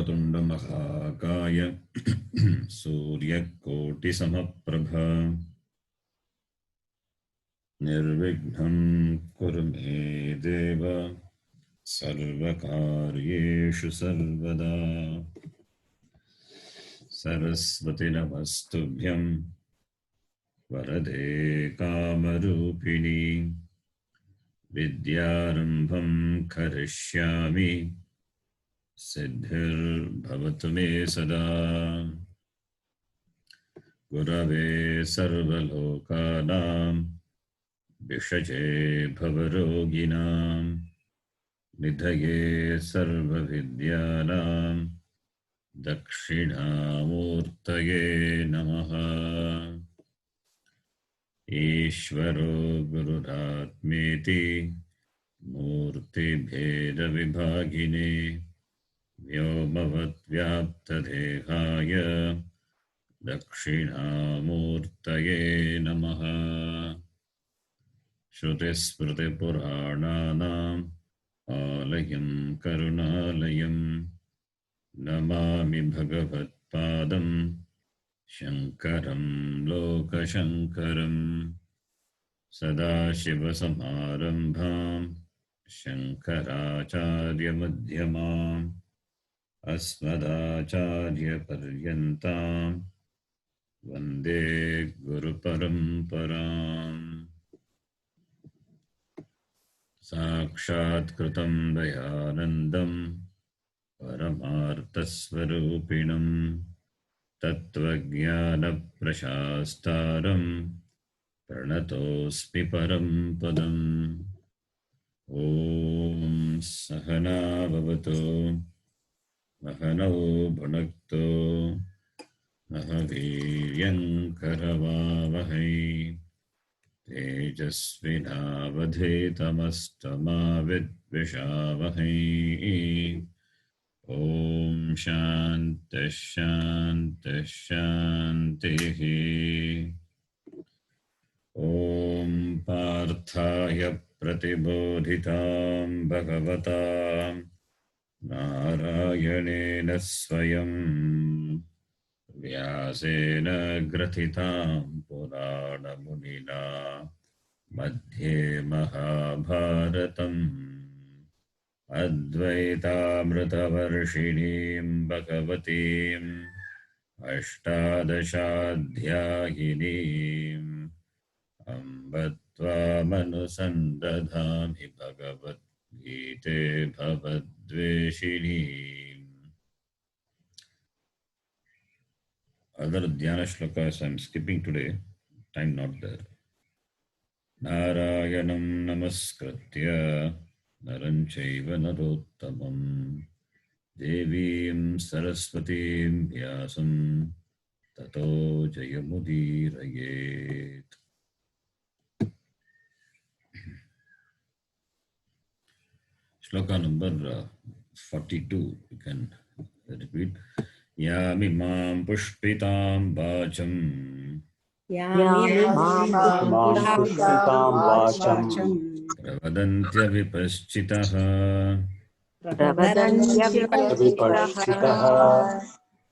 वक्रतुंड महाकाय सूर्यकोटिसमप्रभा निर्विघ्नं कुरु मे देव सर्वकार्येषु सर्वदा। सरस्वती नमस्तुभ्यं वरदे कामरूपिणी विद्यारंभं करिष्यामि सिद्धिर्भवतु मे सदा। गुरवे सर्वलोकानां विषजे भवरोगिणां निधये सर्वविद्यानां दक्षिणामूर्तये नमः। ईश्वरो गुरुरात्मेति मूर्तिभेदविभागिने व्योमवद्व्याप्तदेहाय दक्षिणामूर्तये नमः। श्रुतिस्मृतिपुराणानाम् आलयं करुणालयं नमामि भगवत्पादं शङ्करं लोकशङ्करम्। सदाशिवसमारम्भां शङ्कराचार्यमध्यमाम् अस्मदाचार्यपर्यन्तां वन्दे गुरुपरम्पराम्। साक्षात्कृतं दयानन्दं परमार्थस्वरूपिणं तत्त्वज्ञानप्रशास्तारं प्रणतोऽस्मि परं पदम्। ॐ सहना भवतु सहनौ भुनक्तु सह वीर्यङ्करवावहै तेजस्विनावधीतमस्तमा विद्विषावहै। ॐ शान्तिः शान्तिः शान्तिः। ॐ पार्थाय प्रतिबोधितां भगवता नारायणेन स्वयं व्यासेन ग्रथितां पुराणमुनिना मध्ये महाभारतम् अद्वैतामृतवर्षिणीं भगवतीम् अष्टादशाध्यायिनीम् अम्ब त्वामनुसन्दधामि भगवद्गीते भवद्वेषिणीम्। Other dhyana shlokas I am skipping today, time not there. Narayanam namaskritya naram chaiva narottamam devim saraswatim vyasam tato jayamudirayet. Shloka number 42, you can repeat. Yamimam pushpitam vacham pravadantya vipaschitah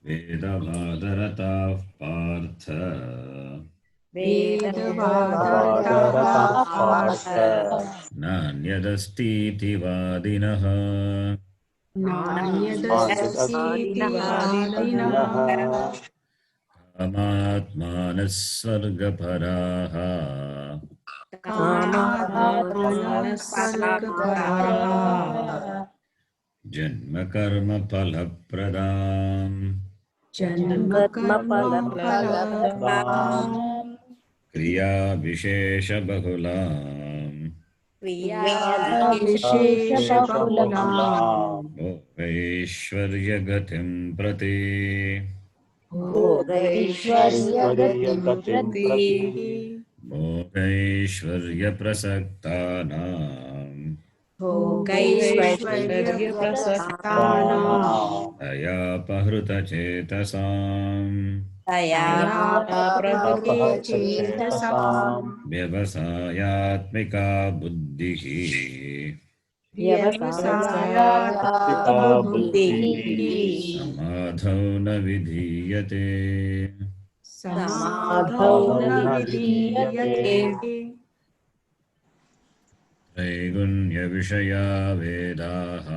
vedavadaratav partha nanyadastiti vadinah कामात्मानस्वर्गपराः जन्मकर्मफलप्रदाम् क्रियाविशेषबहुलाम् भोगैश्वर्यगतिं प्रति भोगैश्वर्यप्रसक्तानाम् दयापहृतचेतसाम् व्यवसायात्मिका बुद्धिः व्यवसायात्मिका बुद्धिः समाधौ न विधीयते समाधौ न विधीयते त्रैगुण्यविषया वेदाः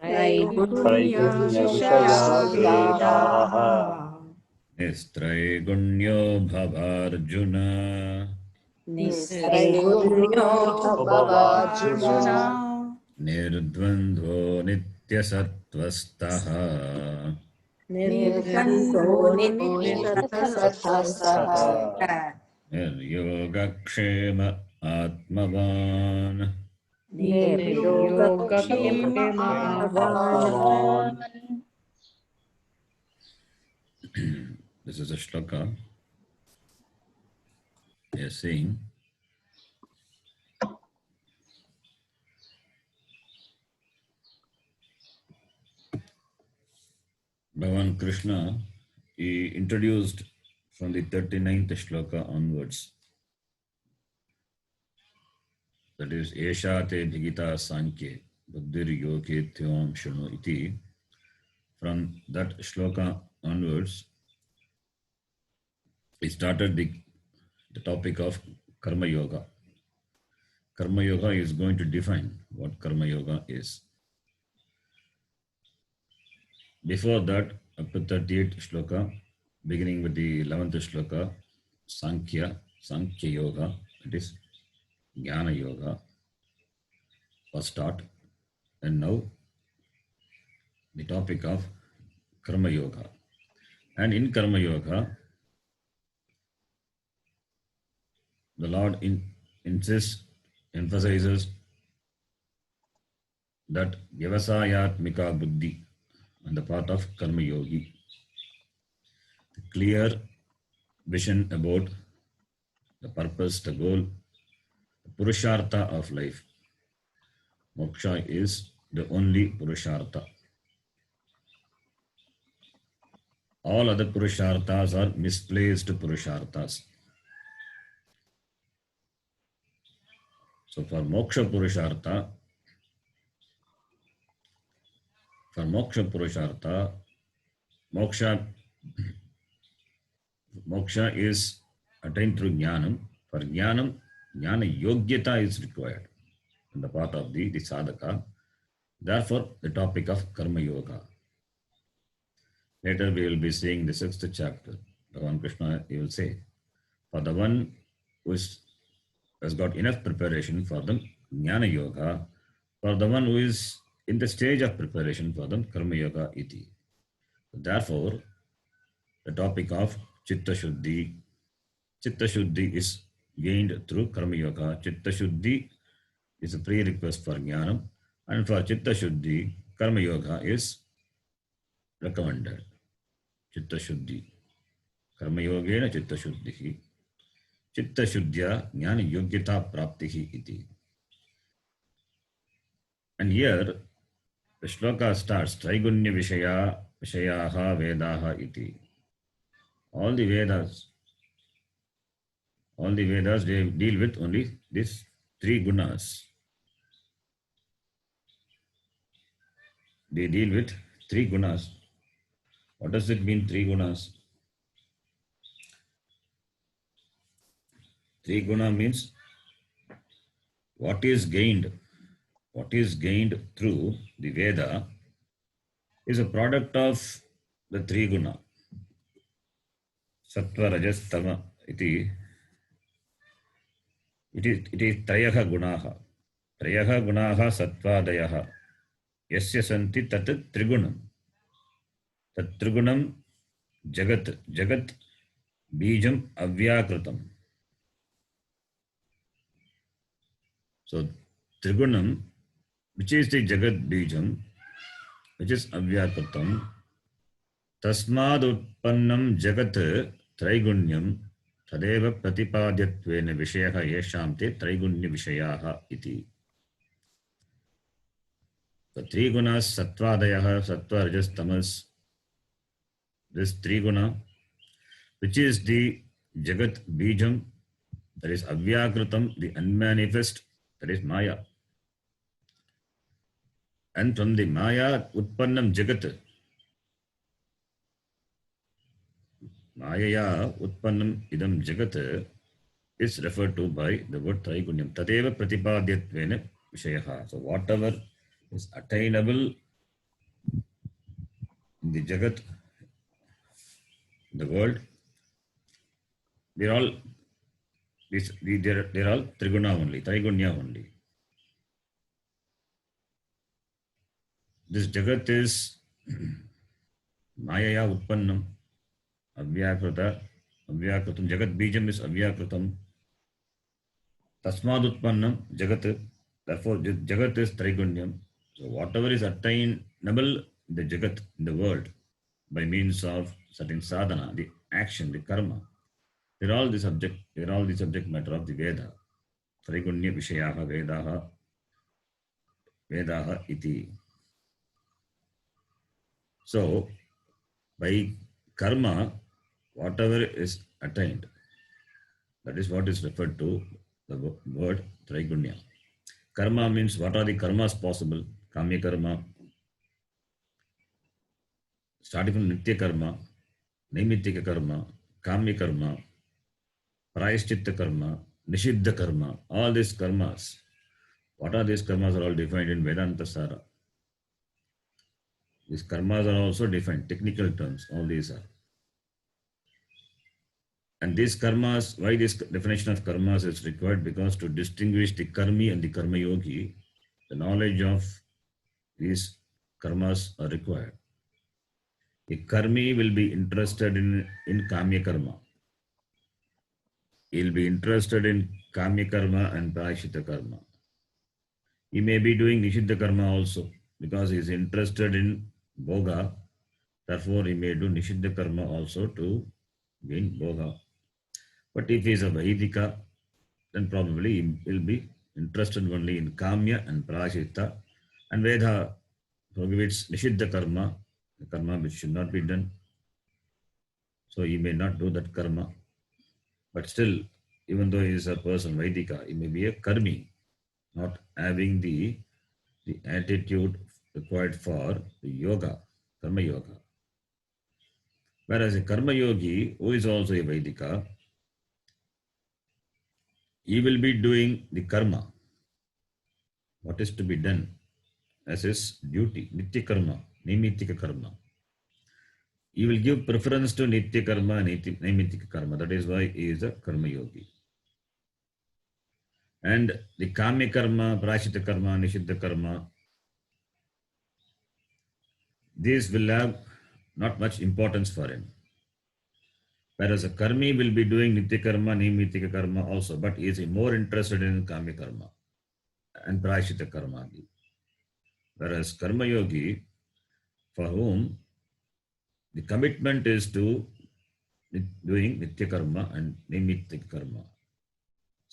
त्रैगुण्यविषया वेदाः निस्त्रैगुण्यो भवार्जुन निस्त्रैगुण्यो भवार्जुन निर्द्वन्द्वो नित्यसत्त्वस्थः निर्द्वन्द्वो नित्यसत्त्वस्थः निर्योगक्षेम आत्मवान् निर्योगक्षेम आत्मवान्. This is a shloka. They are saying, Bhagavan Krishna, he introduced from the 39th shloka onwards. That is, Esha te bhigita sankye buddhir yoge tyom shunu iti. From that shloka onwards, he started the topic of Karma Yoga. Karma Yoga is going to define what Karma Yoga is. Before that, up to 38th shloka, beginning with the 11th shloka, Sankhya Yoga, that is Jnana Yoga, was taught. And now, the topic of Karma Yoga. And in Karma Yoga, the Lord emphasizes that Vyavasayatmika Buddhi on the part of Karma Yogi. The clear vision about the purpose, the goal, the Purushartha of life. Moksha is the only Purushartha. All other Purusharthas are misplaced Purusharthas. So for Moksha Purushartha, moksha is attained through Jnanam. For Jnanam, Jnana Yogyata is required on the part of the sadhaka. Therefore, the topic of Karma Yoga. Later we will be seeing the 6th chapter. Bhagavan Krishna, he will say, for the one who has got enough preparation for the Jnana Yoga, for the one who is in the stage of preparation for the Karma Yoga iti. Therefore, the topic of Chitta Shuddhi. Chitta Shuddhi is gained through Karma Yoga. Chitta Shuddhi is a prerequisite for Jnanam. And for Chitta Shuddhi, Karma Yoga is recommended. Chitta Shuddhi. Karma Yogena Chitta Shuddhi. Chitta Shuddhya Jnana Yogyata Praptihi iti. And here, the shloka starts, Traigunya Vishayaha Vedaha iti. All the Vedas, they deal with only these three gunas. They deal with three gunas. What does it mean, three gunas? Three guna means what is gained through the Veda is a product of the three guna. Sattva, Rajas, Tama iti. It is Trayaha Gunaha. Trayaha Gunaha Sattvadayaha. Yasya Santi Tat Trigunam. Tat Trigunam Jagat Bijam Avyakritam. So Trigunam, which is the Jagat Bijam, which is Avyakritam, Tasmad Utpannam Jagat Traigunyam Tadeva Pratipadyatvena Vishayaha Yesham Te Traigunya Vishayaha iti. The three gunas, Sattvadayaha, Sattva, Rajas, Tamas, this three guna, which is the Jagat Bijam, that is Avyakritam, the unmanifest, that is Maya. And from the Maya Utpannam Jagat, Mayaya Utpannam Idam Jagat is referred to by the word Traigunyam. Tadeva Pratipadyatvena Vishayaha. So whatever is attainable in the Jagat, the world, they're all they're all Triguna only, Traigunya only. This Jagat is Mayaya Utpannam, Avyakrita, Avyakritam. Jagat Bijam is Avyakritam. Tasmad Utpannam, Jagat. Therefore, Jagat is Traigunyam. So, whatever is attainable in the Jagat, in the world, by means of certain sadhana, the action, the karma, they're all the subject matter of the Veda. Traigunya Vishayaha Vedaha iti. So, by karma, whatever is attained, that is what is referred to the word Traigunya. Karma means what are the karmas possible? Kamya karma, starting from Nitya karma, Naimittika karma, Kamya karma, Prayashchitta karma, Nishiddha karma, all these karmas. What are these karmas are all defined in Vedanta Sara. These karmas are also defined, technical terms, all these are. And these karmas, why this definition of karmas is required? Because to distinguish the karmi and the karma yogi, the knowledge of these karmas are required. A karmi will be interested in kamya karma. He will be interested in kamya karma and prayashchitta karma. He may be doing nishiddha karma also because he is interested in bhoga. Therefore, he may do nishiddha karma also to gain bhoga. But if he is a Vaidika, then probably he will be interested only in Kamya and Prayashchitta. And Veda prohibits Nishiddha karma, the karma which should not be done. So he may not do that karma. But still, even though he is a person Vaidika, he may be a karmi, not having the attitude required for the yoga, karma yoga. Whereas a karma yogi, who is also a Vaidika, he will be doing the karma, what is to be done as his duty, Nitya karma, Naimittika karma. He will give preference to Nitya karma and Naimittika karma. That is why he is a karma yogi. And the Kamya karma, Prayashchitta karma, Nishiddha karma, these will have not much importance for him. Whereas a karmi will be doing Nitya karma, Naimittika karma also, but he is more interested in Kamya karma and Prayashchitta karma. Whereas karma yogi, for whom the commitment is to doing Nitya karma and Naimittika karma.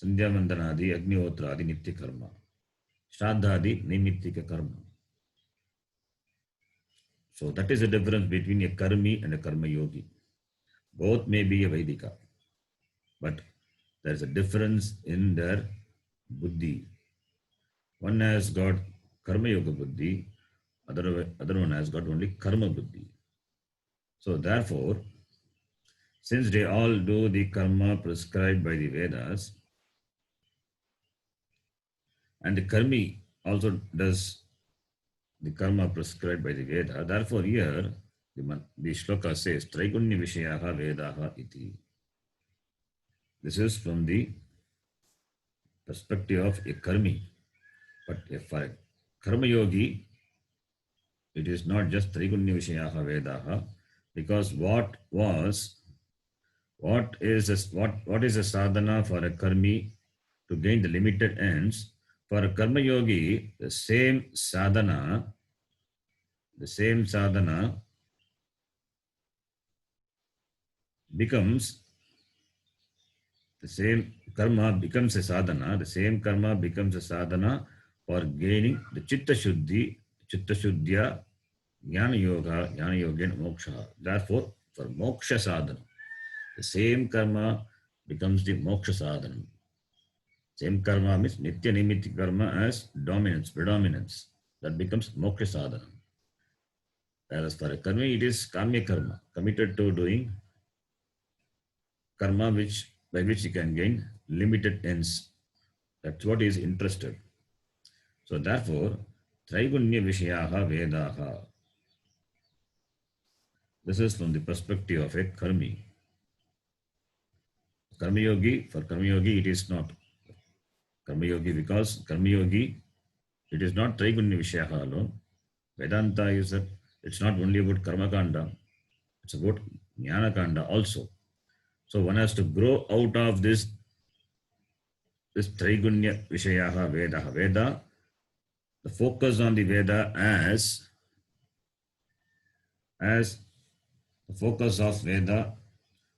Sandhya Vandanadi, Agnihotradi, Nitya karma. Shraddhadi, Naimittika karma. So that is the difference between a karmi and a karma yogi. Both may be a Vaidika, but there is a difference in their buddhi. One has got karma yoga buddhi, other one has got only karma buddhi. So therefore, since they all do the karma prescribed by the Vedas, and the karmi also does the karma prescribed by the Veda, therefore here the shloka says, Traigunya Vishayaha Vedaha iti. This is from the perspective of a karmi. But for a karma yogi, it is not just Traigunya Vishayaha Vedaha, because what is a sadhana for a karmi to gain the limited ends? For a karma yogi, the same sadhana becomes the same karma becomes a sadhana. The same karma becomes a sadhana for gaining the chitta shuddhya, jnana yoga, and moksha. Therefore, for moksha sadhana, the same karma becomes the moksha sadhana. Same karma means nitya naimittika karma as predominance. that becomes moksha sadhana. Whereas for a karmi, it is kamya karma, committed to doing karma by which he can gain limited ends. That's what he is interested. So therefore, Traigunya Vishayaha Vedaha. This is from the perspective of a karmi. Karma yogi, for karma yogi, it is not. Karma yogi, because karma yogi, it is not Traigunya Vishayaha alone. Vedanta is that it's not only about karma kanda, it's about jnana kanda also. So one has to grow out of this Traigunya Vishayaha Vedaha. Veda, the focus on the Veda as the focus of Veda,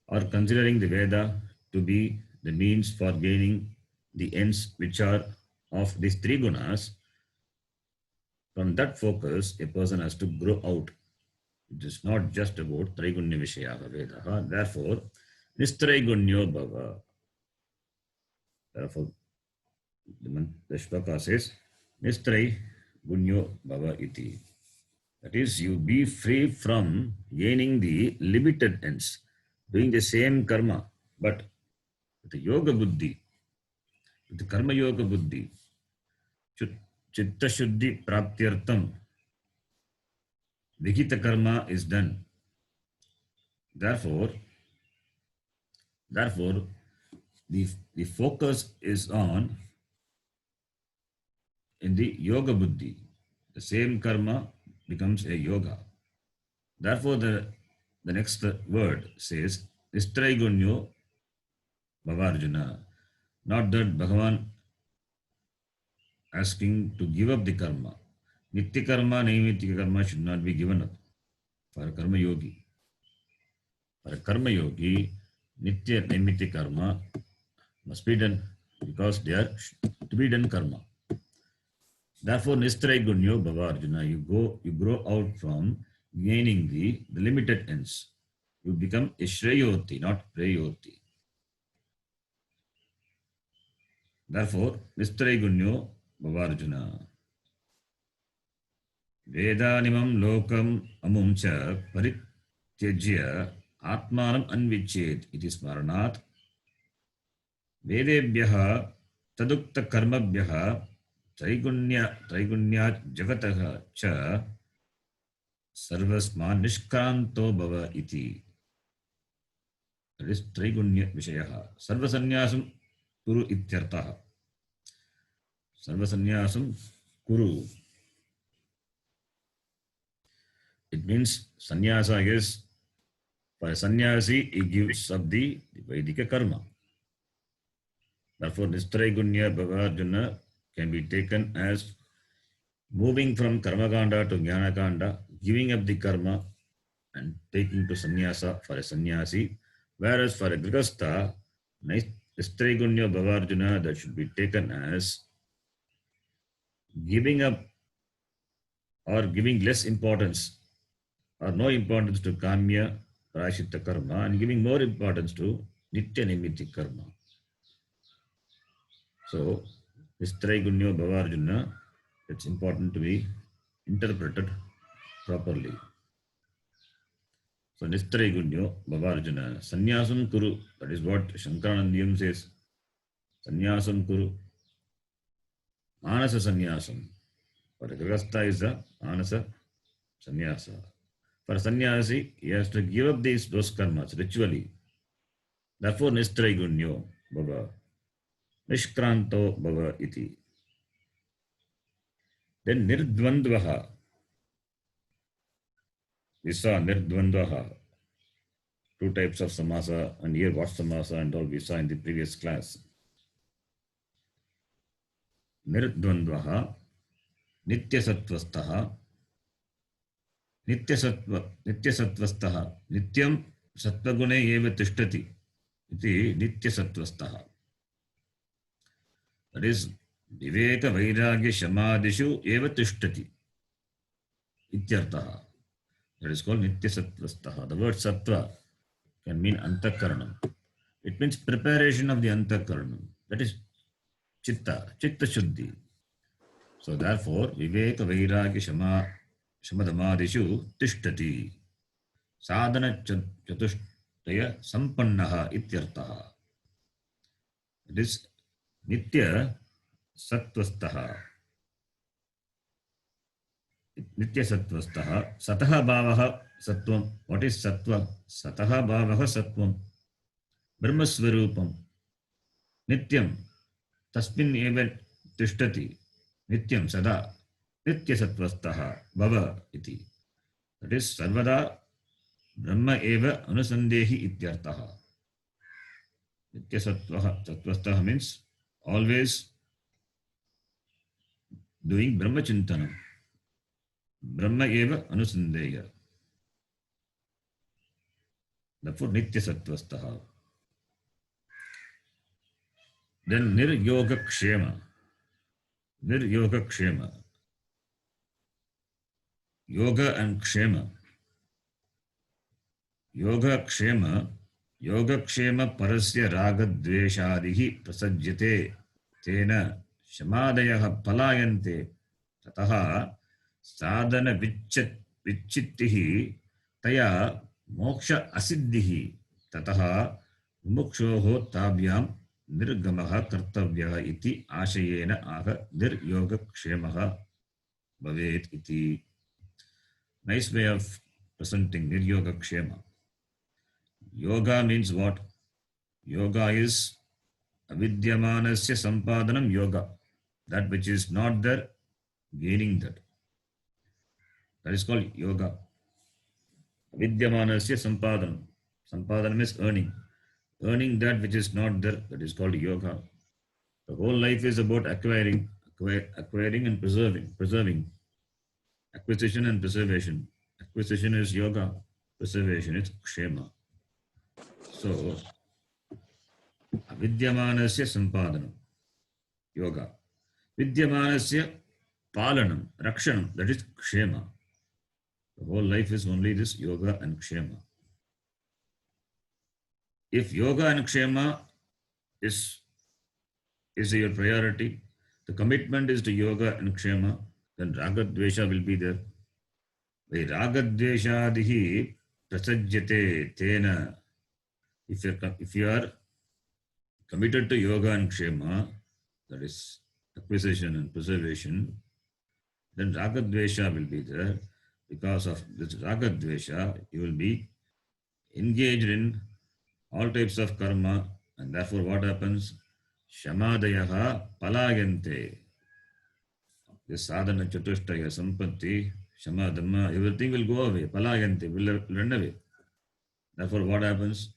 or considering the Veda to be the means for gaining the ends which are of these three gunas. From that focus, a person has to grow out. It is not just about Traigunya Vishayaha Vedaha. Therefore, Nistraigunyo Bhava. Therefore, the shloka says, Nistraigunyo Bhava iti. That is, you be free from gaining the limited ends, doing the same karma, but with the yoga buddhi, with the karma yoga buddhi, chitta shuddhi praptyartam, vigita karma is done. Therefore, the focus is on in the yoga buddhi. The same karma becomes a yoga. Therefore, the next word says, Nistraigunyo Bhavarjuna. Not that Bhagavan asking to give up the karma. Nitya karma, Naimitya karma should not be given up for a karma yogi. For a karma yogi, Nitya Naimitya karma must be done because they are to be done karma. Therefore, Nistraigunyo Bhavarjuna, you grow out from gaining the limited ends. You become a Shreyoti, not Preyoti. Therefore, Nistraigunyo Bhavarjuna. Vedanimam lokam amumcha parityajya atmanam anvichet iti smaranat vedebhyaha tadukta karmabhyaha traigunyat jagataha cha sarvasma nishkanto bhava iti. That is Traigunya Vishayaha. Sarvasanyasam kuru ityartaha. Sarvasanyasam kuru. It means sannyasa is, for a sannyasi, he gives up the Vedika karma. Therefore, Nistraigunya Bhavarjuna can be taken as moving from karma kanda to jnana kanda, giving up the karma and taking to sannyasa for a sannyasi. Whereas for a grihastha, Nistraigunya Bhavarjuna, that should be taken as giving up or giving less importance or no importance to kamya prashita karma and giving more importance to nitya nimitti karma. So, Nistraigunya Bhavarjuna, it's important to be interpreted properly. So, Nistraigunya Bhavarjuna, Sannyasam Kuru, that is what Shankaranandiyam says. Sannyasam Kuru, Manasa Sannyasam. For a grihastha is a Manasa Sannyasa. For sannyasi, he has to give up those karmas ritually. Therefore, Nistraigunyo Bhava, Nishkranto Bhava iti. Then Nirdvandvaha. We saw Nirdvandvaha, two types of samasa, and here what samasa and all we saw in the previous class. Nirdvandvaha, Nityasatvastaha, Nityasatvastaha, Nityam Satvagune eva tishtati, iti Nityasatvastaha. That is, Viveka Vairagya Shamadishu eva tishtati, ityartaha. That is called Nityasatvastaha. The word Sattva can mean Antakaranam. It means preparation of the Antakaranam. That is Chitta Shuddhi. So therefore, Viveka Vairagya Shamadhamadishu Tishtati Sadhana Chatushtaya Sampannaha Ityartaha. It is Nitya Sattvastaha. Nitya Sattvastaha. Sataha Bhavaha Sattvam. What is Sattva? Sataha Bhavaha Sattvam. Brahmasvarupam. Nityam. Tasmin eva tishtati. Nityam Sada. Nitya Sattvastaha. Bhava iti. That is Sarvada Brahma eva anusandehi ityartaha. Nitya Sattvastaha means always doing Brahma Chintanam. Brahma eva anusandeya. Therefore, Nitya Sattvastaha. Then Niryoga Kshema. Niryoga Kshema. Yoga and Kshema. Yoga Kshema. Yoga Kshema Parasya Raga Dveshadihi Prasajyate Tena Shamadayaha Palayante Tataha Sadhana Vichittihi Taya Moksha Asiddhihi Tataha Mukshoho Tabhyam Nirgamaha Kartavyaha iti Ashayena Aha Niryoga Kshemaha Bhavet iti. Nice way of presenting Niryoga Kshema. Yoga means what? Yoga is avidyamanasya sampadanam yoga. That which is not there, gaining that. That is called yoga. Avidyamanasya sampadanam. Sampadanam is earning. Earning that which is not there, that is called yoga. The whole life is about acquiring and preserving. Acquisition and preservation. Acquisition is yoga. Preservation is kshema. So, Vidyamanasya Sampadanam, yoga. Vidyamanasya Palanam, Rakshanam, that is Kshema. The whole life is only this yoga and Kshema. If yoga and Kshema is your priority, the commitment is to yoga and Kshema, then Ragadvesha will be there. By Ragadveshadihi Prasajyate Tena. If you are committed to yoga and kshema, that is acquisition and preservation, then ragadvesha will be there. Because of this ragadvesha, you will be engaged in all types of karma, and therefore what happens? Shamadayaha palayante. This sadhana chatushtaya sampatti, shama dhamma, everything will go away. Palayante, will run away. Therefore what happens?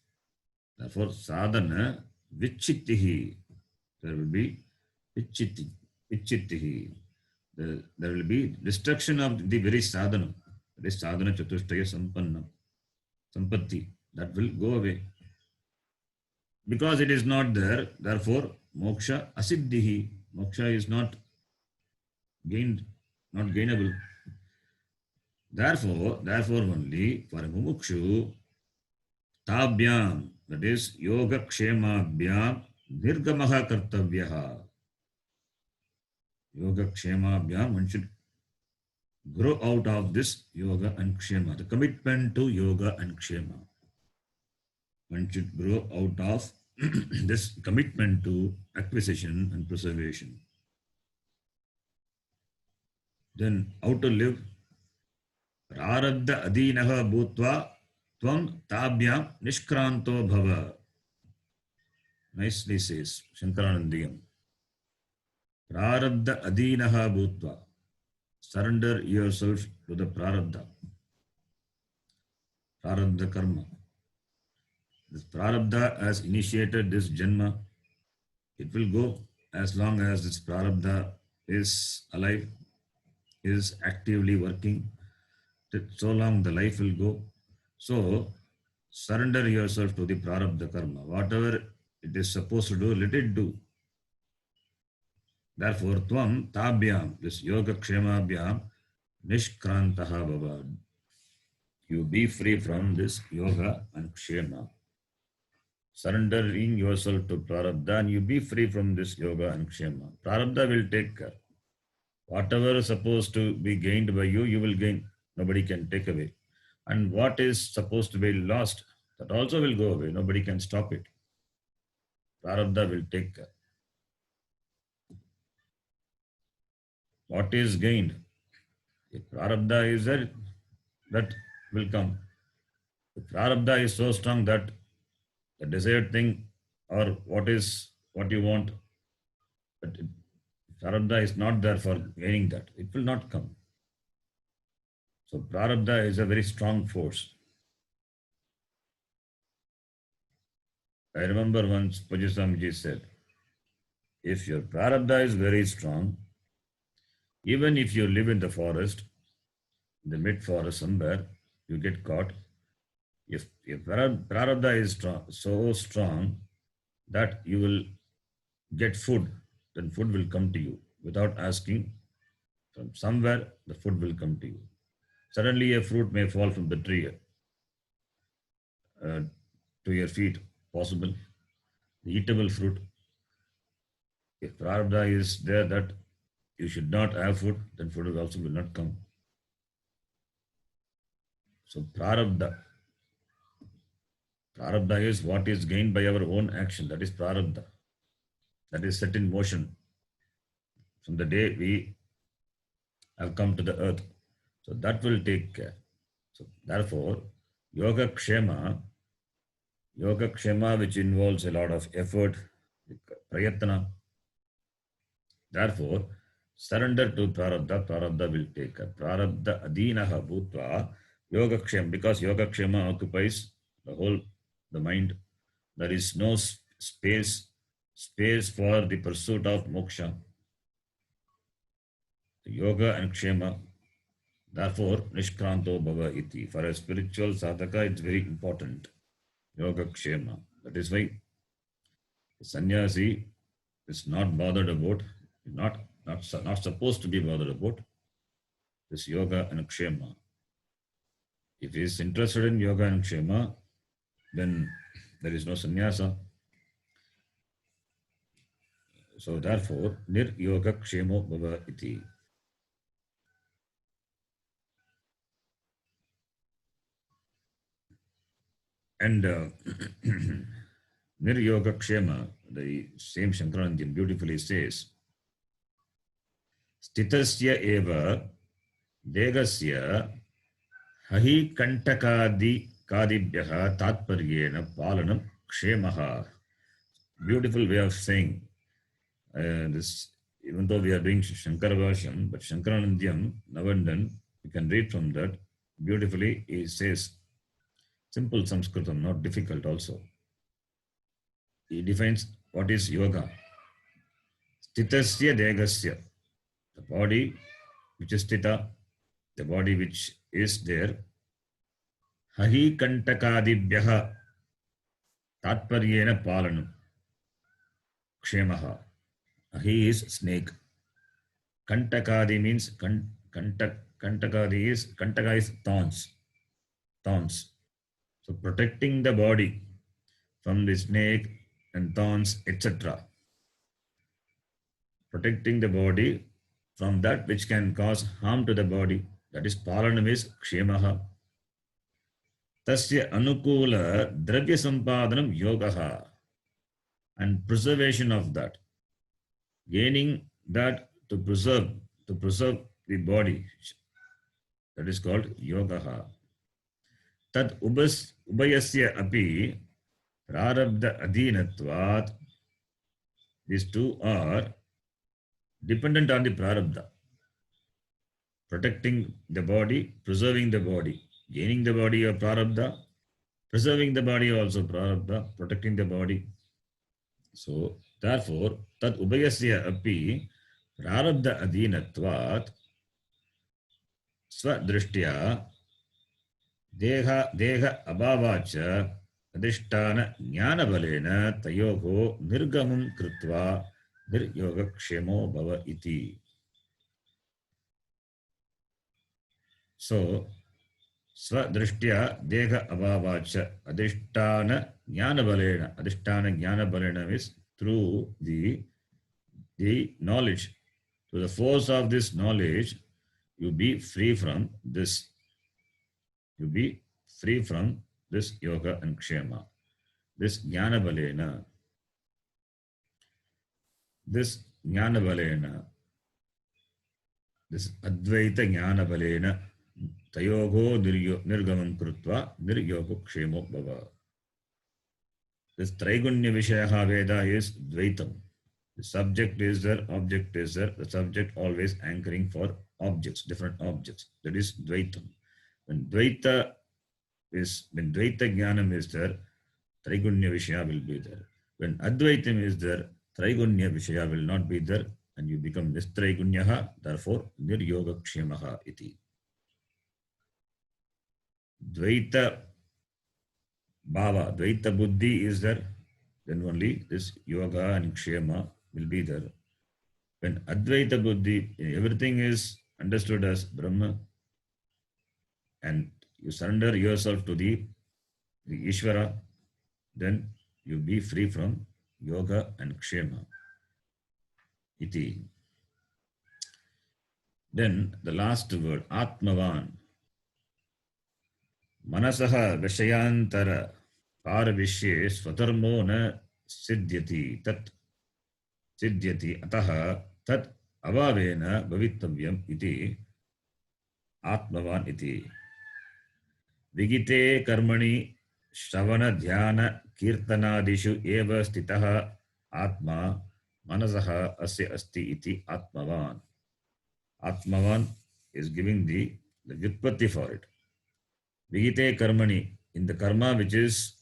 Therefore, sadhana vichittihi. There will be vichittihi. There will be destruction of the very sadhana. That is sadhana chatushtaya sampanna. Sampatti. That will go away. Because it is not there, therefore, moksha asiddhihi. Moksha is not gained, not gainable. Therefore only for a mumukshu, tabhyam, that is yoga kshemabhyam nirgamaha kartavyaha. Yoga kshemabhyam, one should grow out of this yoga and kshema. The commitment to yoga and kshema. One should grow out of this commitment to acquisition and preservation. Then how to live? Prarabdha adinaha bhutva tvam tabhyam nishkranto bhava. Nicely says Shankaranandiyam. Prarabdha adinaha bhutva. Surrender yourself to the prarabdha. Prarabdha karma. This prarabdha has initiated this janma. It will go as long as this prarabdha is alive, is actively working. So long the life will go. So surrender yourself to the prarabdha karma. Whatever it is supposed to do, let it do. Therefore, tvam tabhyam, this yoga kshemabhyam, nishkrantaha bhava. You be free from this yoga and kshema. Surrendering yourself to prarabdha, and you be free from this yoga and kshema. Prarabdha will take care. Whatever is supposed to be gained by you, you will gain. Nobody can take away. And what is supposed to be lost, that also will go away. Nobody can stop it. Prarabdha will take care. What is gained? If Prarabdha is there, that will come. If Prarabdha is so strong that the desired thing or what you want, but if Prarabdha is not there for gaining that, it will not come. So Prarabdha is a very strong force. I remember once Pujya Swamiji said, if your Prarabdha is very strong, even if you live in the forest, in the mid-forest somewhere, you get caught. If Prarabdha is strong, so strong that you will get food, then food will come to you without asking. From somewhere, the food will come to you. Suddenly, a fruit may fall from the tree to your feet, possible. The eatable fruit. If Prarabdha is there that you should not have food, then food also will not come. So Prarabdha is what is gained by our own action. That is Prarabdha. That is set in motion from the day we have come to the earth. So that will take care. So therefore, Yoga Kshema, which involves a lot of effort, prayatna. Therefore, surrender to Prarabdha will take care. Prarabdha adinaha bhutva Yoga Kshema, because Yoga Kshema occupies the mind. There is no space for the pursuit of moksha. The yoga and Kshema. Therefore, Nishkranto Bhava iti. For a spiritual sadhaka, it's very important. Yoga Kshema. That is why the sannyasi is not bothered about, not supposed to be bothered about this yoga and Kshema. If he is interested in yoga and Kshema, then there is no sannyasa. So therefore, Nir Yoga Kshemo Bhava iti. And Nir Yoga Kshema, the same Shankaranandyan beautifully says, Stitasya eva degasya hahi kantakadi kadibhyaha tatparyena palanam kshemaha. Beautiful way of saying this, even though we are doing Shankara Bhashyam, but Shankaranandyan, now and then, you can read from that. Beautifully, he says, simple Sanskritam, not difficult also. He defines what is yoga. Stitasya degasya, the body which is stita, the body which is there. Hahi kantakadibhyaha tatparyena palanam kshemaha. Ahi is snake. Kantakadi means kantaka is thorns. So protecting the body from the snake and thorns, etc. Protecting the body from that which can cause harm to the body. That is palanam is kshemaha. Tasya anukula dravya sampadanam yogaha. And preservation of that. Gaining that to preserve the body. That is called yogaha. Tat ubayasya api prarabdha adhinatvat. These two are dependent on the prarabdha. Protecting the body, preserving the body. Gaining the body of prarabdha, preserving the body also prarabdha, protecting the body. So, therefore, tat ubayasya api prarabdha adhinatvat swadrishtya deha abhavacha adhishtana jnana balena tayoho nirgamam krutva niryoga kshemo bhava iti. So, swadrishtya deha abhavacha adhishtana jnana balena. Adhishtana jnana balena is through the knowledge To the force of this knowledge, you be free from this. You be free from this yoga and kshema. This jnana balena. This jnana balena. This advaita jnana balena. Tayogo nirgamam krutva niryogo kshemo bhava. This Traigunya Vishayaha Veda is Dvaitam. The subject is there, object is there, the subject always anchoring for objects, different objects. That is Dvaitam. When Dvaita Jnanam is there, Traigunya Vishaya will be there. When Advaitam is there, Traigunya Vishaya will not be there, and you become Nistraigunya, therefore Niryoga Kshemaha iti. Dvaita Bhava, Dvaita Buddhi is there, then only this yoga and kshema will be there. When Advaita Buddhi, everything is understood as Brahma, and you surrender yourself to the Ishvara, then you be free from yoga and kshema. Iti. Then the last word, Atmavan. Manasaha Vishayantara Paravishye Swatarmo na Siddhyati Tat Siddhyati Ataha Tat Avavena Bhavittavyam iti Atmavan iti. Vigite Karmani Shravana Dhyana Kirtanadishu Eva Stitaha Atma Manasaha Asya Asti iti Atmavan. Atmavan is giving the Vyutpatti for it. Vigite karmani, in the karma which is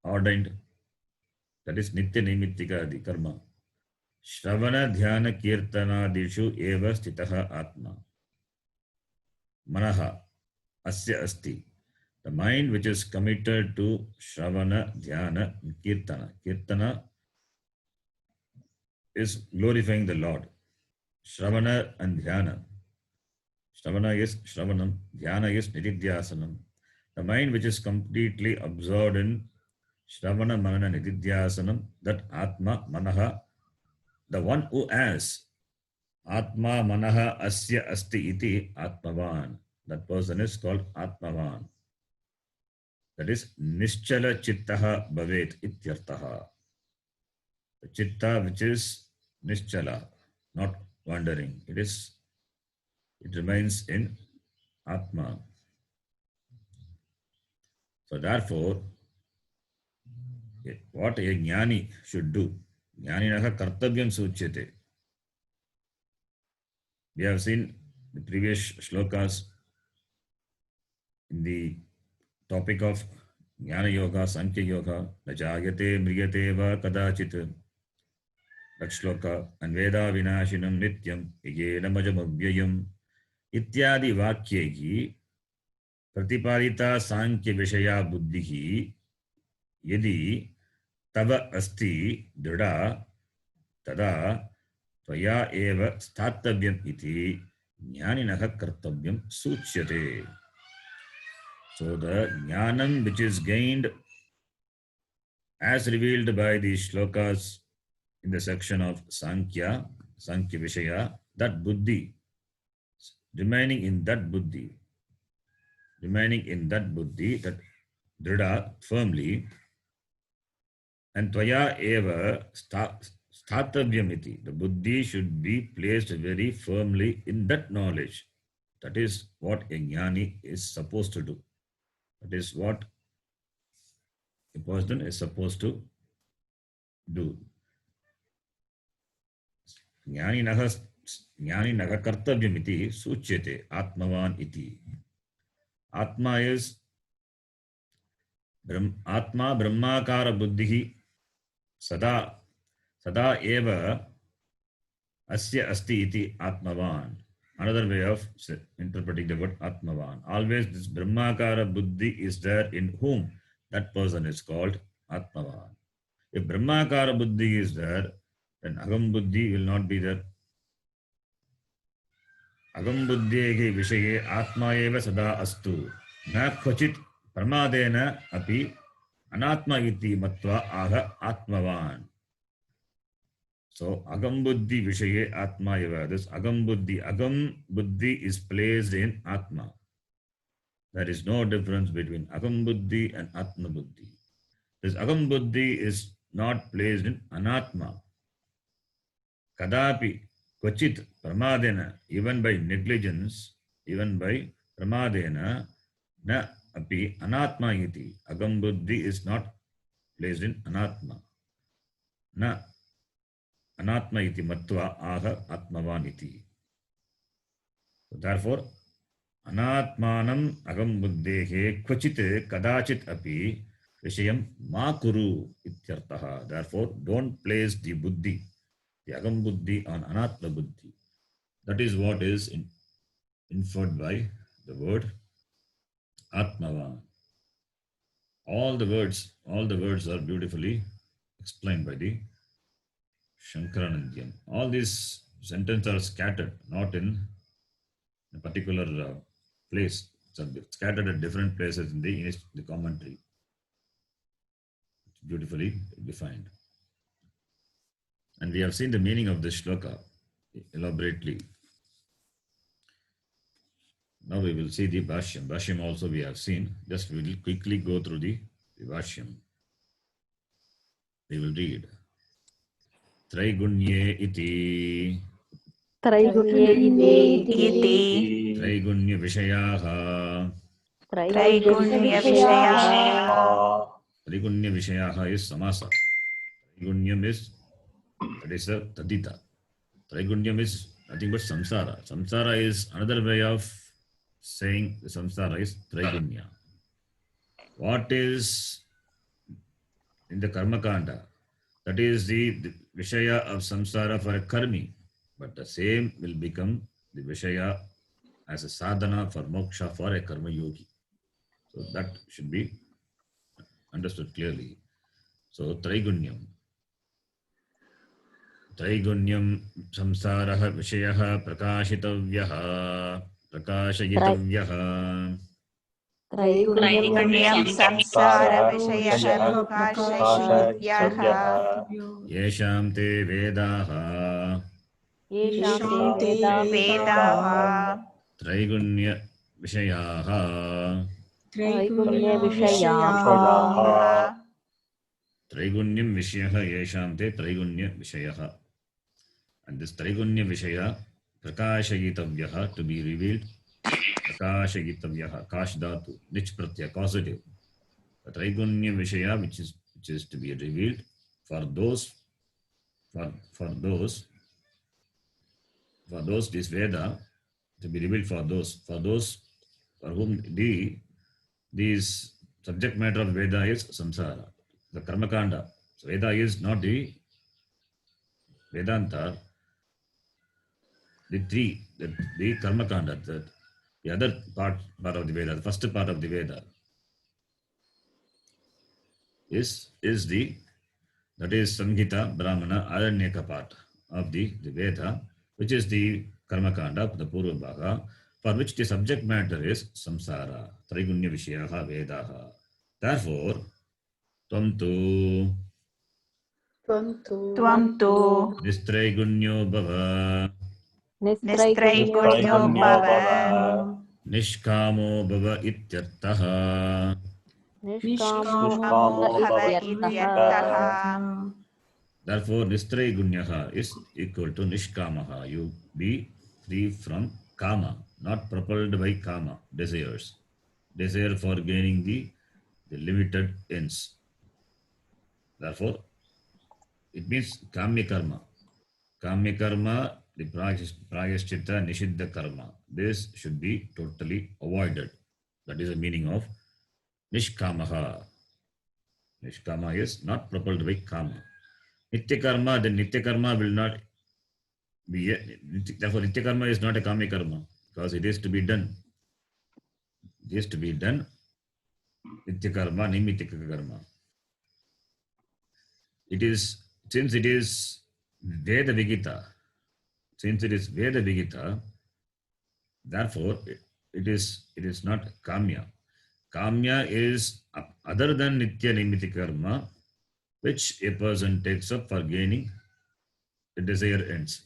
ordained, that is nitya naimittika the karma. Shravana dhyana kirtana dishu eva stitaha atma. Manaha asya asti. The mind which is committed to shravana dhyana kirtana. Kirtana is glorifying the Lord. Shravana and dhyana. Shravana is Shravanam, Dhyana is Nididhyasanam. The mind which is completely absorbed in Shravana, Manana, Nididhyasanam, that Atma, Manaha, the one who has Atma, Manaha, Asya, Asti, Iti, Atmavan. That person is called Atmavan. That is Nischala Chittaha Bhavet Ityartaha. The Chitta which is Nischala, not wandering. It remains in Atma. So therefore, what a jnani should do, jnaninaha kartavyam suchyate. We have seen the previous shlokas in the topic of jnana yoga, sankhya yoga, najayate mriyate va kadachit. That shloka, anveda vinashinam nityam, igena majamabhyayam. इत्यादि वाक्यैः प्रतिपादिता सांख्य विषया बुद्धिः यदि तव अस्ति दृढा तदा त्वया एव स्थातव्यम् इति ज्ञानिनः कर्तव्यं सूच्यते. So the jnanam which is gained as revealed by the shlokas in the section of Sankhya Vishaya, that buddhi, remaining in that buddhi, that drida, firmly, and tvaya eva statavyam iti, the buddhi should be placed very firmly in that knowledge. That is what a jnani is supposed to do. That is what a person is supposed to do. Jnaninaha kartavyam iti suchyate atmavan iti. Atma is Atma brahmakara buddhihi sada eva asya asti iti atmavan. Another way of interpreting the word atmavan. Always this brahmakara buddhi is there in whom that person is called atmavan. If brahmakara buddhi is there, then agam buddhi will not be there. Agam buddhyehe vishaye atma eva sada astu na kvachit pramadena api anatma iti matva aha atmavan. So agam buddhi vishaye atma eva. This agam buddhi is placed in atma. There is no difference between agam buddhi and atma buddhi. This agam buddhi is not placed in anatma. Kadapi, kvachit, pramadena, even by negligence, even by pramadena, na api anatma iti. Agam buddhi is not placed in anatma. Na anatma iti matva aha atmavan iti. So therefore, anatmanam agam buddhehe kvachit kadachit api vishayam ma kuru ityartaha. Therefore, don't place the buddhi, the agam buddhi on anatma buddhi. That is what is inferred by the word atmavan. All the words are beautifully explained by the Shankaranandyan. All these sentences are scattered, not in a particular place. So scattered at different places in the commentary. It's beautifully defined. And we have seen the meaning of this shloka elaborately. Now we will see the Bhashyam. Bhashyam also we have seen. Just we will quickly go through the Bhashyam. We will read. Traigunye iti. त्रैगुण्ये इति Traigunya Vishayaha. त्रैगुण्यविषयाः Traigunya Vishayaha is Samasa. Traigunyam is, that is a Tadita. Traigunyam is nothing but Samsara. Samsara is another way of saying the Samsara is Traigunya. What is in the Karma Kanda? That is the Vishaya of Samsara for a Karmi. But the same will become the Vishaya as a sadhana for moksha for a karma yogi. So that should be understood clearly. So Traigunyam. Traigunyam samsaraha vishayaha prakashitavyaha. Prakashayitavyaha. त्रैगुण्यं संसारविषयः प्रकाशयितव्यः Yesham te vedaha. येषां ते वेदाः Traigunya vishayaha. त्रैगुण्यविषयाः Traigunyam vishayaha yesham te traigunya vishayaha. And this traigunya vishaya prakashayitavyaha, to be revealed. Prakashayitavyaha, kash dhatu, nich pratyaya, causative. The traigunya vishaya which is to be revealed for those this Veda to be revealed for those for whom these subject matter of Veda is samsara, the karma kanda. So Veda is not the Vedanta, the karma kanda, the other part of the Veda, the first part of the Veda is that is Samhita, Brahmana, Aranyaka part of the Veda, which is the Karma Kanda, the Purva Bhaga, for which the subject matter is samsara, Traigunya Vishayaha Vedaha. Therefore, Tvam tu Nistraigunya Bhava, निस्त्रैगुण्यो भव Nishkamo Bhava Ityartaha. निष्कामो भव इत्यर्थः Therefore, Nistraigунyaha is equal to Nishkamaha. You be free from kama, not propelled by kama, desires. Desire for gaining the limited ends. Therefore, it means kamya karma. Kamya karma, the prayaschitta, nishiddha karma. This should be totally avoided. That is the meaning of Nishkamaha. Nishkama is not propelled by kama. Nitya karma, then Nitya karma will not be, therefore Nitya karma is not a kami karma because it is to be done. It is to be done. Nitya karma, nimitika karma. It is, since it is Veda Vigita, therefore it is not kamya. Kamya is other than Nitya nimitika karma, which a person takes up for gaining the desire ends.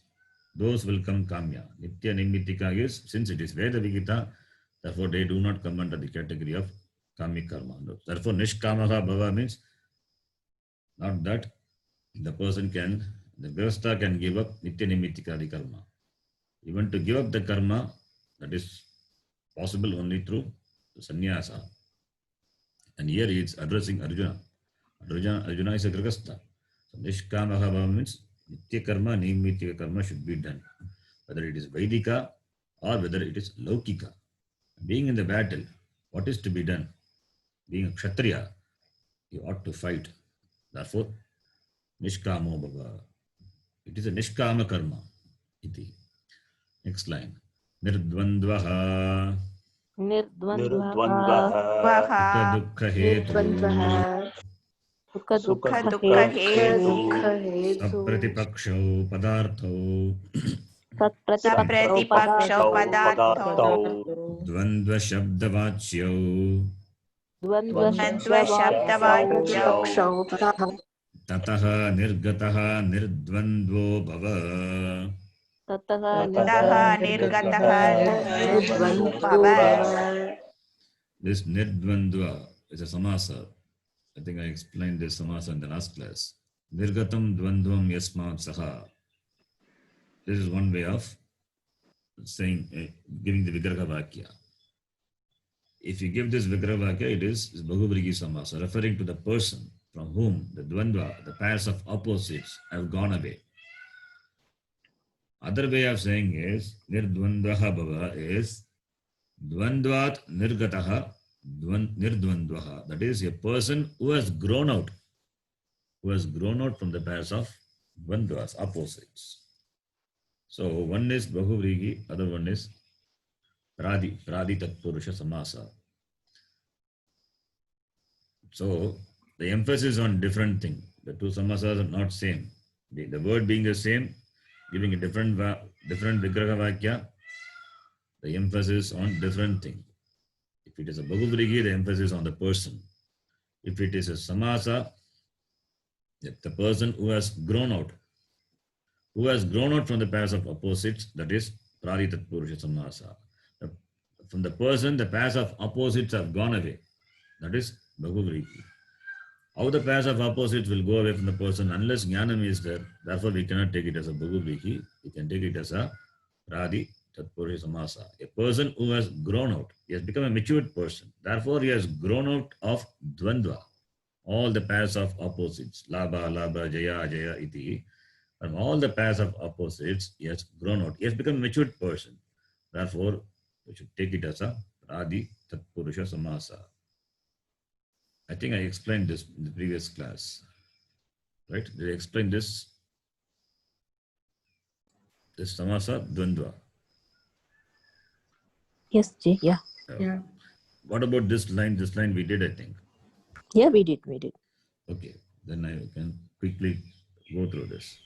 Those will come kamya. Nitya Nimitika is, since it is Veda Vigita, therefore they do not come under the category of kami karma. Therefore, nishkamaha bhava means not that the person can, the Vyavastha can give up Nitya Nimitika the karma. Even to give up the karma, that is possible only through sannyasa. And here he is addressing Arjuna. Arjuna is a grihastha. So nishkamaha bhava means nitya karma, nimitika karma should be done. Whether it is Vaidika or whether it is Laukika. Being in the battle, what is to be done? Being a Kshatriya, you ought to fight. Therefore, nishkamo bhava. It is a nishkama karma. Iti. Next line. Nirdvandvaha. निर्द्वन्द्वः Sukha dukkha hetu. सुख दुःख दुःख हेतु हेतु Sapratipakshau padarthau. सत्प्रतिपक्षौ प्रतिपक्षौ पदार्थौ Dvandva shabdavachyau. द्वन्द्वशब्दवाच्यौ प्रतिपक्षौ Tataha nirgataha nirdvandvo bhava. ततः ततः निर्गतः निर्द्वन्द्वः This nirdvandva is a samasa. I think I explained this samasa in the last class. Nirgatam dvandvam yasmat saha. This is one way of saying, giving the vigraha vakya. If you give this vigraha vakya, it is Bahuvrigi samasa, referring to the person from whom the dvandva, the pairs of opposites, have gone away. Other way of saying is nirdvandvaha bhava is dvandvat nirgataha nirdvandvaha. That is a person who has grown out from the pairs of dvandvas, opposites. So one is Bahuvrigi, other one is Pradi Tatpurusha Samasa. So the emphasis on different thing. The two samasas are not same. The word being the same, giving a different vigraha vakya, the emphasis on different thing. If it is a Bahuvrigi, the emphasis on the person. If it is a samasa, the person who has grown out from the pairs of opposites, that is Pradi Tatpurusha Samasa. From the person, the pairs of opposites have gone away. That is Bahuvrigi. How the pairs of opposites will go away from the person unless Jnanam is there. Therefore, we cannot take it as a Bahuvrigi. We can take it as a Pradi Tatpurusha Samasa. A person who has grown out. He has become a matured person. Therefore, he has grown out of Dvandva. All the pairs of opposites. Labha, Jaya, iti. From all the pairs of opposites, he has grown out. He has become a matured person. Therefore, we should take it as a Pradi Tatpurusha Samasa. I think I explained this in the previous class. Right? Did I explain this? This Samasa Dvandva. Yes, Ji, yeah. Yeah. What about this line? This line we did, I think. Yeah, we did. Okay. Then I can quickly go through this.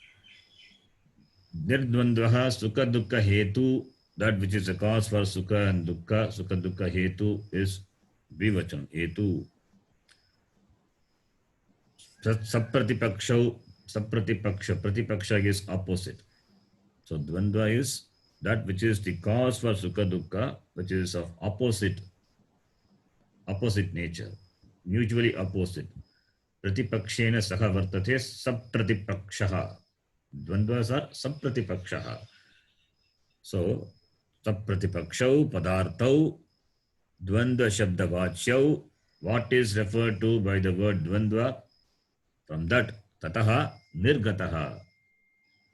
Nirdvandvaha sukha dukkha hetu. That which is the cause for sukha and dukkha. Sukha dukkha hetu is vivachan. Hetu. Sapratipaksha. Pratipaksha is opposite. So dvandva is that which is the cause for sukha dukkha, which is of opposite nature, mutually opposite. Pratipakshena saha vartate sapratipakshah. Dvandvas are sapratipakshah. So sapratipakshau padarthau dvandva shabdavachyau. What is referred to by the word dvandva? From that, tataha nirgataha,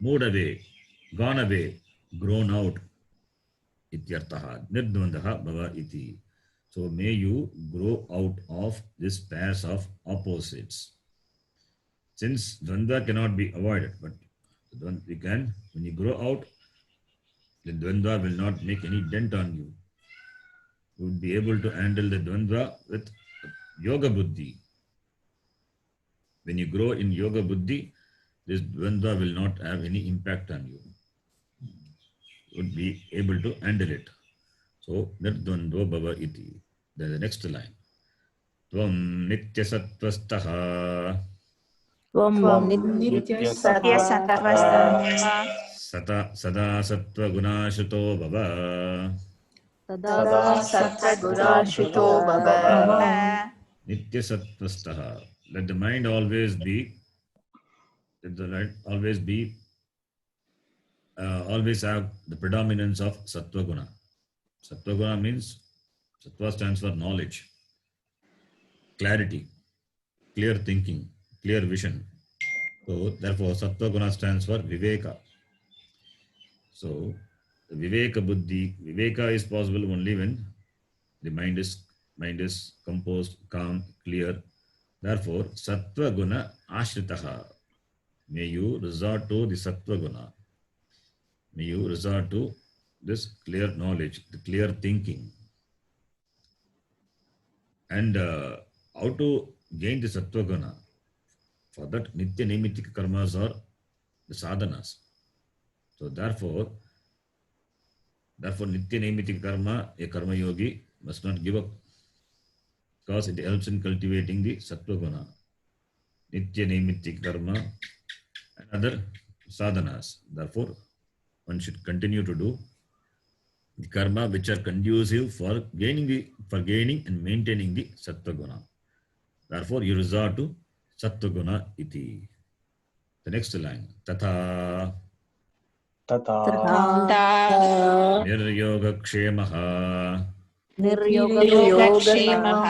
moved away, gone away, grown out. Ityartaha nirdvandaha bhava iti. So may you grow out of this pairs of opposites. Since dvandva cannot be avoided, but we can, when you grow out, the dvandva will not make any dent on you. You will be able to handle the dvandva with yoga buddhi. When you grow in yoga buddhi, this dvandva will not have any impact on you. You would be able to handle it. So, nirdvandvo bhava iti. Then the next line. Tvam nityasatvastaha. Tvam नित्यसत्त्वस्तः nityasattvastah सदा सत्त्वगुणाश्रितो भव sada सदा sattva-guna-shrito सत्त्वगुणाश्रितो भव नित्यसत्त्वस्थः. Let the mind always be, let the mind always be, always have the predominance of sattva guna. Sattva guna means, sattva stands for knowledge, clarity, clear thinking, clear vision. So therefore sattva guna stands for viveka. So the viveka buddhi, viveka is possible only when the mind is composed, calm, clear. Therefore sattva guna ashritaha. May you resort to the sattva guna. May you resort to this clear knowledge, the clear thinking. And how to gain the sattva guna? For that, nitya naimittika karmas are the sadhanas. So therefore nitya naimittika karma, a karma yogi must not give up, because it helps in cultivating the sattva guna. Nitya naimittika karma and other sadhanas. Therefore, one should continue to do the karma which are conducive for gaining and maintaining the sattva guna. Therefore, you resort to sattva guna iti. The next line, tatha तथा niryogaksemaha niryoga-kshemah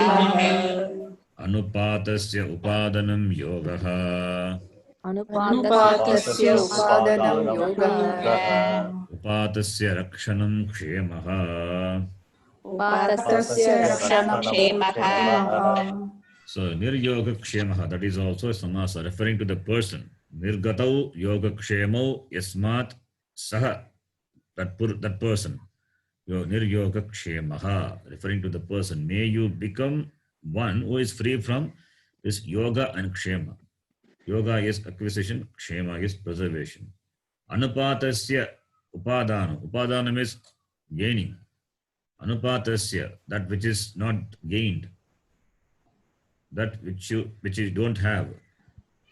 anupatasya upadanam yogaha anupatasya अनुपातस्य उपादानं योगः upatasya rakshanam kshemaha. उपातस्य रक्षणं क्षेमः So niryogaksemaha, that is also a samasa referring to the person. Nirgatau yogakshemau yasmat saha, that person. Niryogaksemaha, referring to the person. May you become one who is free from this yoga and kshema. Yoga is acquisition, kshema is preservation. Anupatasya upadana. Upadana is gaining. Anupatasya, that which is not gained, that which you don't have.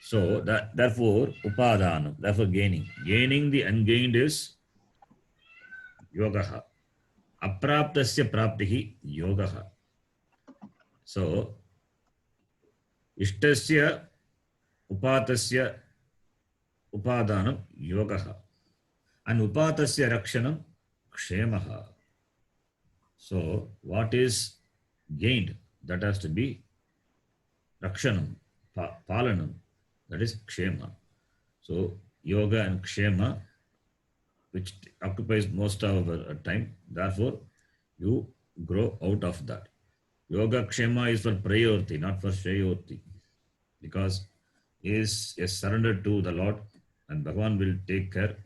So that therefore upadana, therefore gaining the ungained is yogaha. Apraptasya praptihi yogaha. So ishtasya upatasya upadanam yogaha, and upatasya rakshanam kshemaha. So what is gained, that has to be rakshanam, palanam, that is kshema. So yoga and kshema, which occupies most of our time, therefore you grow out of that. Yoga kshema is for prayorti, not for shayorti, because is surrendered to the Lord and Bhagavan will take care.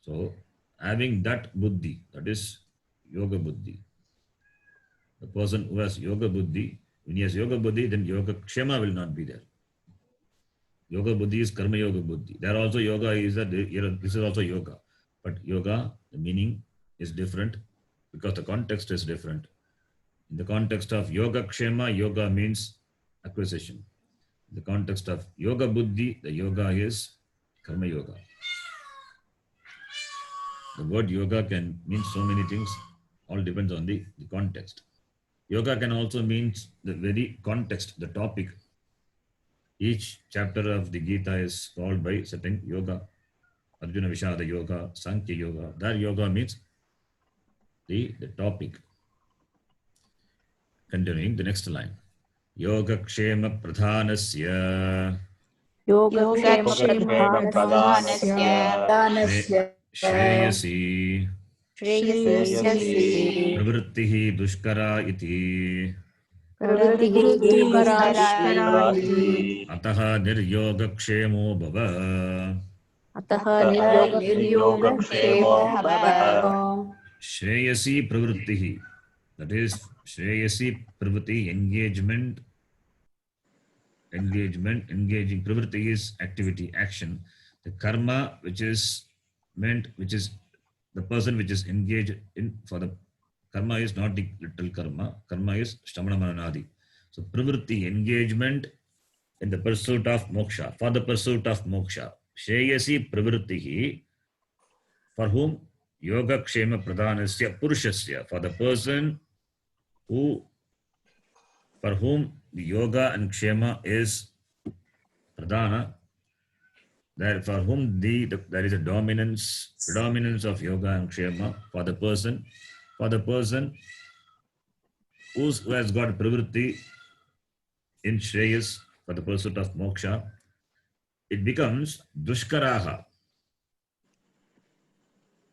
So having that buddhi, that is yoga buddhi. The person who has yoga buddhi, when he has yoga buddhi, then yoga kshema will not be there. Yoga buddhi is karma yoga buddhi. There also yoga is this is also yoga. But yoga, the meaning is different because the context is different. In the context of yoga kshema, yoga means acquisition. In the context of yoga buddhi, the yoga is karma yoga. The word yoga can mean so many things, all depends on the context. Yoga can also mean the very context, the topic. Each chapter of the Gita is called by certain yoga. Arjuna Vishada Yoga, Sankhya Yoga. That yoga means the topic. Continuing the next line. Yoga Kshema Pradhanasya Shreyasi Pravrittihi Dushkara iti Ataha Niryogakshemo Bhava. Shreyasi Pravrittihi. That is Shreyasi Pravritti, engaging. Pravritti is activity, action. The karma, which is the person which is engaged in for the karma is not the literal karma. Karma is Shramana Mananadi. So pravritti, engagement in the pursuit of moksha, for the pursuit of moksha. Shreyasi pravrittihi, for whom yoga kshema pradhanasya purushasya, for the person who, for whom the yoga and kshema is pradhana, that for whom there is a predominance of yoga and kshema for the person who has got pravritti in shreyas, for the pursuit of moksha, it becomes dushkaraha.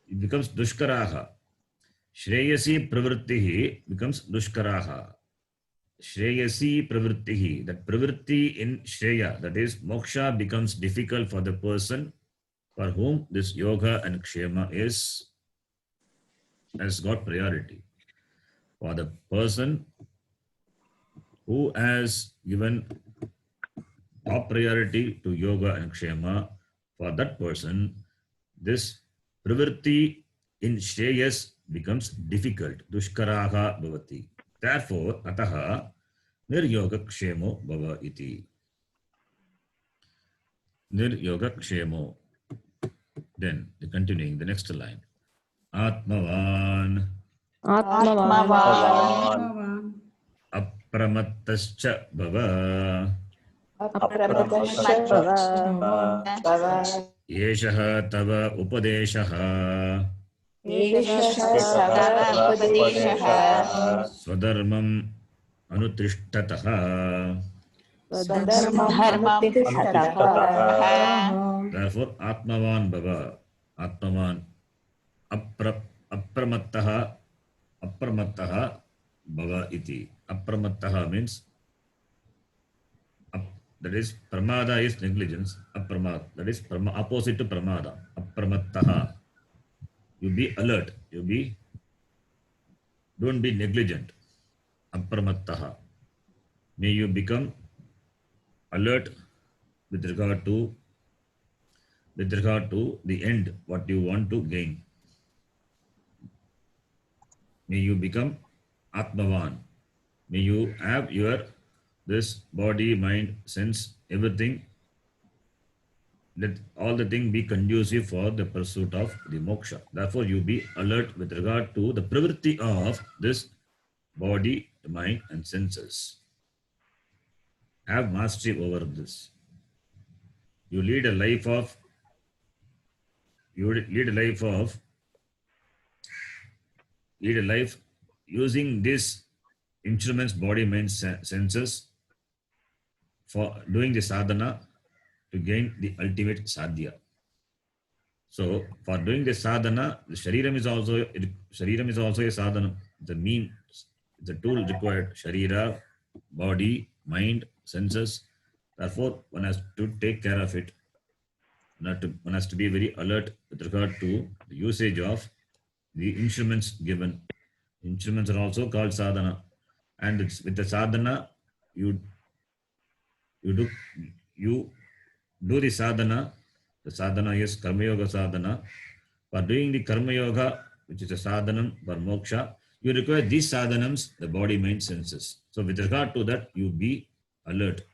It becomes dushkaraha. Shreyasi pravrittihi becomes dushkaraha. Shreyasi pravrittihi, that pravritti in shreya, that is moksha, becomes difficult for the person for whom this yoga and kshema has got priority. For the person who has given top priority to yoga and kshema, for that person, this pravritti in shreyas becomes difficult. Dushkaraha bhavati. Therefore, ataha niryoga kshemo bhava iti. Niryoga kshemo. Then, continuing the next line. Atmavan Atmavan apramattascha bhava. apramattascha bhava Yeshaha tava upadeshaha. Yeshaha tava upadeshaha Swadharmam anutishtataha. Swadharmam anutishtataha. Therefore, Atmavan Bhava. Atmavan apramattaha Bhava iti. Apramattaha means that is pramada is negligence. Apramad, that is opposite to pramada. Apramattaha. You be alert. Don't be negligent. Apramattaha. May you become alert with regard to the end, what you want to gain. May you become Atmavan. May you have your this body, mind, sense, everything, let all the things be conducive for the pursuit of the moksha. Therefore, you be alert with regard to the pravritti of this body, mind, and senses. Have mastery over this. You lead a life using these instruments, body, mind, senses, for doing the sadhana to gain the ultimate sadhya. So, for doing the sadhana, the shariram is also a sadhana. The tool required: sharira, body, mind, senses. Therefore, one has to take care of it. One has to be very alert with regard to the usage of the instruments given. Instruments are also called sadhana, and with the sadhana, you do the sadhana. The sadhana is karma yoga sadhana. For doing the karma yoga, which is a sadhanam for moksha, you require these sadhanams, the body, mind, senses. So with regard to that, you be alert.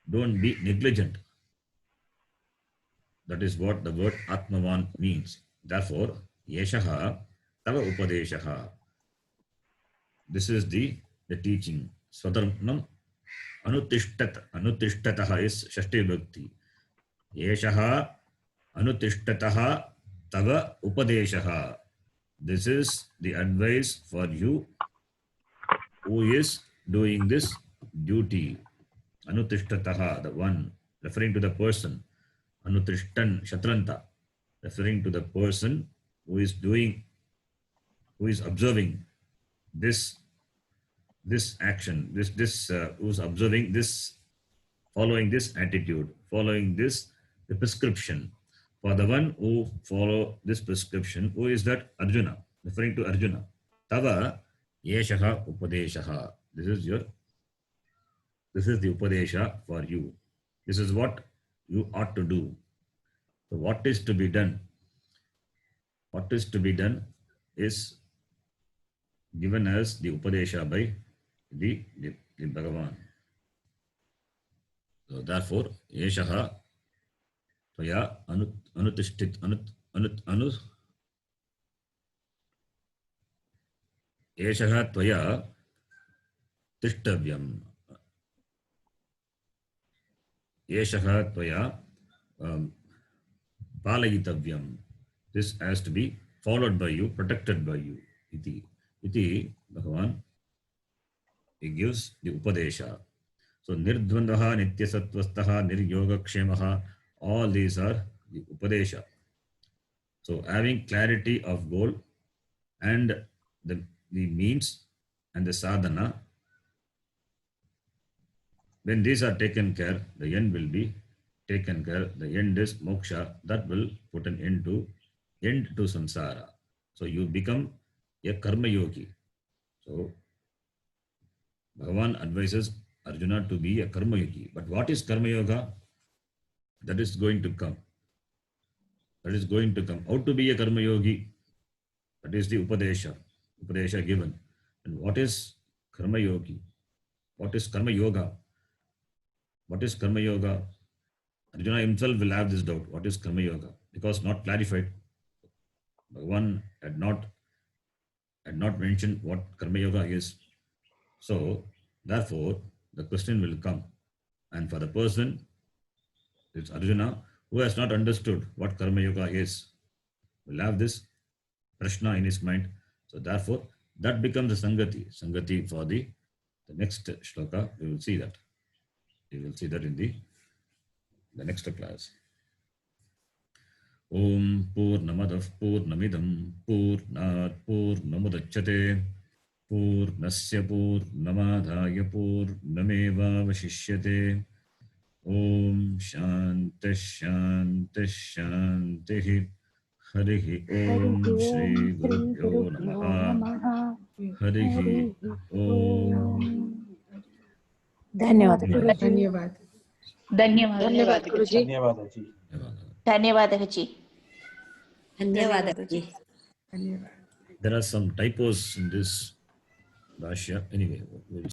Don't be negligent. That is what the word Atmavan means. Therefore, Yeshaha Tava Upadeshaha. This is the teaching. Swadharmam Anuttishtataha is Shashti Bhakti. Yeshaha Anuttishtataha Tava Upadeshaha. This is the advice for you who is doing this duty. Anuttishtataha, the one, referring to the person. Anutishtan Shatranta, referring to the person who is observing this action, who's observing this, following this attitude, following the prescription. For the one who follow this prescription, who is that? Arjuna, referring to Arjuna. Tava yeshaha upadeshaha. This is the upadesha for you. This is what you ought to do. So what is to be done? What is to be done is given as the upadesha by the Bhagavan. So therefore, Eshaha Tvaya Anutishtit Anu Eshaha Tvaya Tishtavyam. Eshaha Tvaya Palayitavyam. This has to be followed by you, protected by you. Iti Bhagavan, he gives the Upadesha. So Nirdvandaha, Nityasatvastaha, Niryogakshemaha, all these are the Upadesha. So having clarity of goal and the means and the sadhana, when these are taken care, the end will be taken care. The end is moksha, that will put an end to samsara. So you become a karma yogi. So Bhagavan advises Arjuna to be a karma yogi. But what is karma yoga? That is going to come. That is going to come. How to be a karma yogi? That is the Upadesha given. And what is karma yogi? What is karma yoga? What is karma yoga? Arjuna himself will have this doubt. What is karma yoga? Because not clarified. Bhagavan had not mentioned what karma yoga is. So therefore the question will come. And for the person, it's Arjuna, who has not understood what karma yoga is, will have this prashna in his mind. So therefore, that becomes the Sangati for the next shloka. We will see that. We will see that in the next class. Om Purnamadav Purnamidam Purnat Purnamudachyate Purnasya Purnamadhaya Purnameva Vashishyate. Om Shanti Shanti Shanti. Harihi Om Shri Gurubhyo Namaha. Harihi Om. धन्यवाद धन्यवाद धन्यवाद गुरुजी धन्यवाद जी धन्यवादः जी धन्यवादः जी धन्यवाद There are some typos in this Bhashya. Anyway, we'll